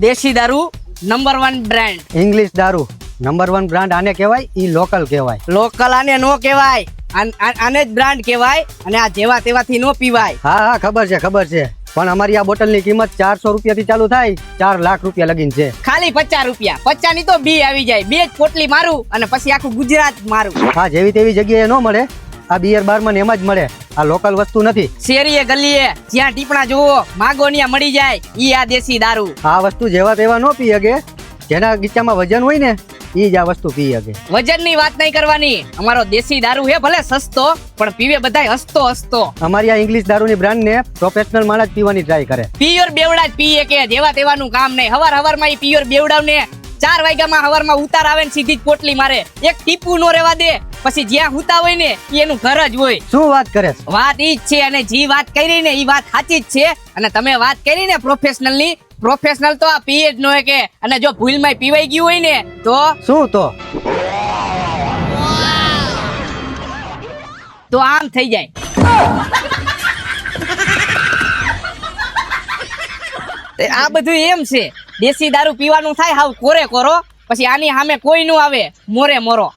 દેશી દારૂ number 1 brand. English દારૂ નંબર 1 બ્રાન્ડ આને કહેવાય, ઈ લોકલ કહેવાય. લોકલ આને નો કહેવાય, આને જ બ્રાન્ડ કહેવાય. અને આ જેવા તેવાથી નો પીવાય. હા ખબર છે પણ અમારી આ બોટલની કિંમત 400 રૂપિયાથી ચાલુ થાય, 4 લાખ રૂપિયા લગીન છે. ખાલી 50 રૂપિયા. 50 ની તો બી આવી જાય. બે જ પોટલી મારું અને પછી આખું ગુજરાત મારું. હા, જેવી તેવી જગ્યાએ ન મળે. આ બિયર બારમાં એમ જ મળે. આ લોકલ વસ્તુ નથી. શેરીએ ગલીએ જ્યાં ટીપણા જોવો માગો ન્યા મળી જાય. ઈ આ દેશી દારૂ. આ વસ્તુ જેવા તેવા ન પી શકે. જેના ગીચામાં વજન હોય ને ઈ જ આ વસ્તુ પી શકે. વજન ની વાત નહીં કરવાની. અમારો દેશી દારૂ હે ભલે સસ્તો પણ પીવે બધાય હસતો. અમારી આ ઇંગ્લિશ દારૂની બ્રાન્ડ ને પ્રોફેશનલ માણસ જ પીવાની ટ્રાય કરે. પિયોર બેવડા જ પીએ કે જેવા તેવાનું કામ નહીં. હવાર માં ઈ પિયોર બેવડાવ ને 4 વાગ્યામાં હવારમાં ઉતાર આવે ને સીધી જ પોટલી મારે. એક ટીપું નો રેવા દે. પછી જ્યાં હુતા હોય ને એનું ઘર જ હોય. શું વાત કરે? વાત ઈ જ છે. અને જી વાત કરી ને ઈ વાત સાચી જ છે. અને તમે વાત કરી ને પ્રોફેશનલ ની, પ્રોફેશનલ તો આ પીએ જ ન કે. અને જો ભૂલમાં પીવાઈ ગયું હોય ને તો શું તો આમ થઈ જાય. આ બધું એમ છે. દેશી દારૂ પીવાનું થાય હાવ કોરે કોરો. પછી આની સામે કોઈ નું આવે મોરે મોરો.